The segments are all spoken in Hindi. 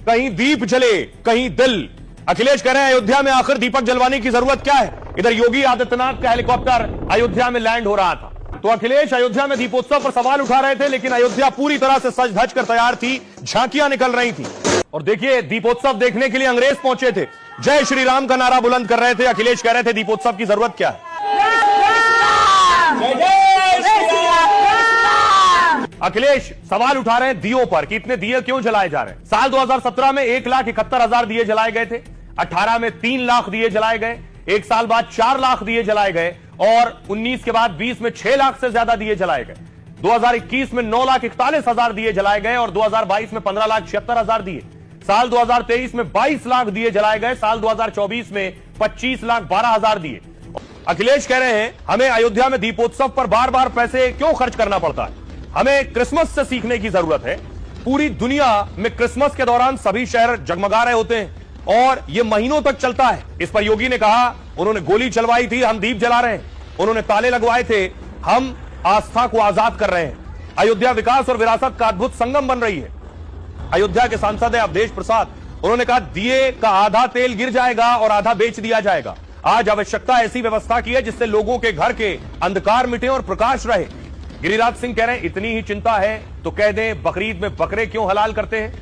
कहीं दीप जले कहीं दिल। अखिलेश कह रहे हैं अयोध्या में आखिर दीपक जलवाने की जरूरत क्या है। इधर योगी आदित्यनाथ का हेलीकॉप्टर अयोध्या में लैंड हो रहा था, तो अखिलेश अयोध्या में दीपोत्सव पर सवाल उठा रहे थे, लेकिन अयोध्या पूरी तरह से सज धज कर तैयार थी, झांकियां निकल रही थी। और देखिए, दीपोत्सव देखने के लिए अंग्रेज पहुंचे थे, जय श्री राम का नारा बुलंद कर रहे थे। अखिलेश कह रहे थे दीपोत्सव की जरूरत क्या है। अखिलेश सवाल उठा रहे हैं दियों पर कि इतने दिए क्यों जलाए जा रहे हैं। साल 2017 में 1,71,000 दिए जलाए गए थे, 18 में 3 लाख दिए जलाए गए, एक साल बाद 4 लाख दिए जलाए गए, और 19 के बाद 20 में 6 लाख से ज्यादा दिए जलाए गए। 2021 में 9,41,000 दिए जलाए गए और 2022 में 15,76,000 दिए। साल 2023 में 22 लाख दिए जलाए गए, साल 2024 में 25,12,000 दिए। अखिलेश कह रहे हैं हमें अयोध्या में दीपोत्सव पर बार बार पैसे क्यों खर्च करना पड़ता है, हमें क्रिसमस से सीखने की जरूरत है। पूरी दुनिया में क्रिसमस के दौरान सभी शहर जगमगा रहे होते हैं और यह महीनों तक चलता है। इस पर योगी ने कहा उन्होंने गोली चलवाई थी, हम दीप जला रहे हैं, उन्होंने ताले लगवाए थे, हम आस्था को आजाद कर रहे हैं। अयोध्या विकास और विरासत का अद्भुत संगम बन रही है। अयोध्या के सांसद है अवधेश प्रसाद, उन्होंने कहा दिए का आधा तेल गिर जाएगा और आधा बेच दिया जाएगा। आज आवश्यकता ऐसी व्यवस्था की है जिससे लोगों के घर के अंधकार मिटे और प्रकाश रहे। गिरिराज सिंह कह रहे हैं इतनी ही चिंता है तो कह दें बकरीद में बकरे क्यों हलाल करते हैं,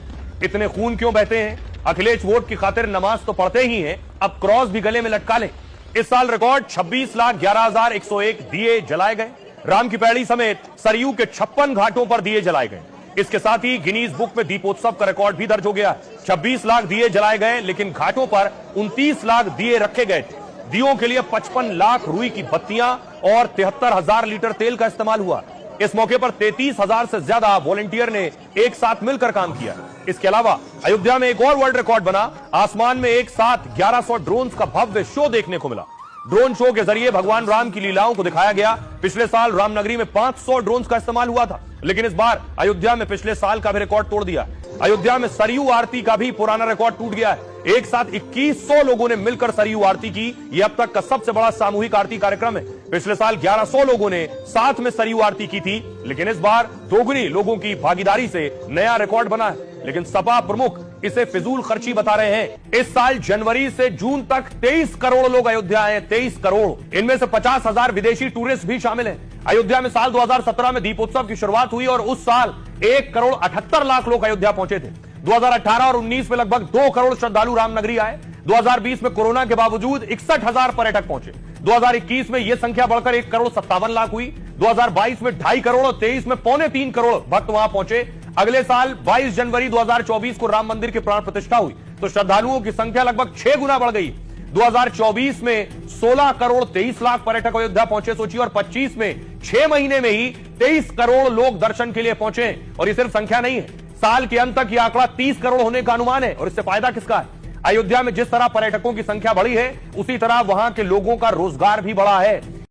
इतने खून क्यों बहते हैं। अखिलेश वोट की खातिर नमाज तो पढ़ते ही हैं, अब क्रॉस भी गले में लटका लें। इस साल रिकॉर्ड 26,11,101 दिए जलाए गए। राम की पैड़ी समेत सरयू के 56 घाटों पर दिए जलाए गए। इसके साथ ही गिनीज बुक में दीपोत्सव का रिकॉर्ड भी दर्ज हो गया। 26 लाख दिए जलाए गए, लेकिन घाटों पर 29 लाख दिए रखे गए थे। दियों के लिए 55 लाख रुई की बत्तियां और 73,000 लीटर तेल का इस्तेमाल हुआ। इस मौके पर 33,000 से ज्यादा वॉलंटियर ने एक साथ मिलकर काम किया। इसके अलावा अयोध्या में एक और वर्ल्ड रिकॉर्ड बना, आसमान में एक साथ 1100 ड्रोन्स का भव्य शो देखने को मिला। ड्रोन शो के जरिए भगवान राम की लीलाओं को दिखाया गया। पिछले साल रामनगरी में 500 ड्रोन्स का इस्तेमाल हुआ था, लेकिन इस बार अयोध्या में पिछले साल का भी रिकॉर्ड तोड़ दिया। अयोध्या में सरयू आरती का भी पुराना रिकॉर्ड टूट गया है। एक साथ 2100 लोगों ने मिलकर सरयू आरती की। यह अब तक का सबसे बड़ा सामूहिक आरती कार्यक्रम है। पिछले साल 1100 लोगों ने साथ में सरयू आरती की थी, लेकिन इस बार दोगुनी लोगों की भागीदारी से नया रिकॉर्ड बना है। लेकिन सपा प्रमुख इसे फिजूल खर्ची बता रहे हैं। इस साल जनवरी से जून तक 23 करोड़ लोग अयोध्या आए, 23 करोड़। इनमें से 50,000 विदेशी टूरिस्ट भी शामिल हैं। अयोध्या में साल 2017 में दीपोत्सव की शुरुआत हुई और उस साल 1,78,00,000 लोग अयोध्या पहुंचे थे। 2018 और 19 में लगभग 2 करोड़ श्रद्धालु रामनगरी आए। 2020 में कोरोना के बावजूद 61,000 पर्यटक पहुंचे। 2021 में यह संख्या बढ़कर 1,57,00,000 हुई। 2022 में 2.5 करोड़ और 23 में 2.25 करोड़ भक्त वहां पहुंचे। अगले साल 22 जनवरी 2024 को राम मंदिर की प्राण प्रतिष्ठा हुई, तो श्रद्धालुओं की संख्या लगभग 6 गुना बढ़ गई। 2024 में 16 करोड़ 23 लाख पर्यटक अयोध्या पहुंचे, सोचिए, और 25 में 6 महीने में ही 23 करोड़ लोग दर्शन के लिए पहुंचे। और ये सिर्फ संख्या नहीं है, साल के अंत तक यह आंकड़ा 30 करोड़ होने का अनुमान है। और इससे फायदा किसका है? अयोध्या में जिस तरह पर्यटकों की संख्या बढ़ी है, उसी तरह वहां के लोगों का रोजगार भी बढ़ा है।